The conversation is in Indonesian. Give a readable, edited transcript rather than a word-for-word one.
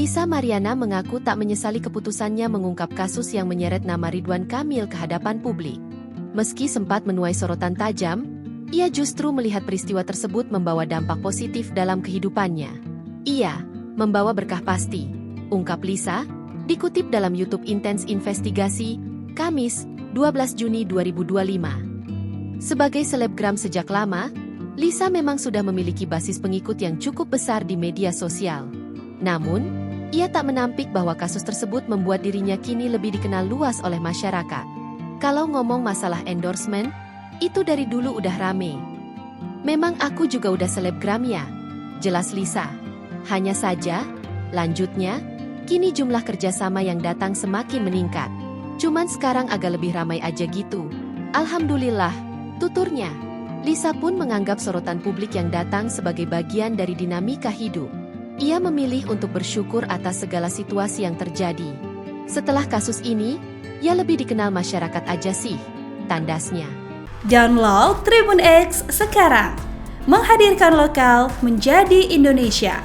Lisa Mariana mengaku tak menyesali keputusannya mengungkap kasus yang menyeret nama Ridwan Kamil ke hadapan publik. Meski sempat menuai sorotan tajam, ia justru melihat peristiwa tersebut membawa dampak positif dalam kehidupannya. Ia membawa berkah pasti, ungkap Lisa, dikutip dalam YouTube Intens Investigasi, Kamis, 12 Juni 2025. Sebagai selebgram sejak lama, Lisa memang sudah memiliki basis pengikut yang cukup besar di media sosial. Namun, ia tak menampik bahwa kasus tersebut membuat dirinya kini lebih dikenal luas oleh masyarakat. Kalau ngomong masalah endorsement, itu dari dulu udah rame. Memang aku juga udah selebgram ya, jelas Lisa. Hanya saja, lanjutnya, kini jumlah kerjasama yang datang semakin meningkat. Cuman sekarang agak lebih ramai aja gitu. Alhamdulillah, tuturnya. Lisa pun menganggap sorotan publik yang datang sebagai bagian dari dinamika hidup. Ia memilih untuk bersyukur atas segala situasi yang terjadi. Setelah kasus ini, ia lebih dikenal masyarakat aja sih, tandasnya. Download Tribun X sekarang, menghadirkan lokal menjadi Indonesia.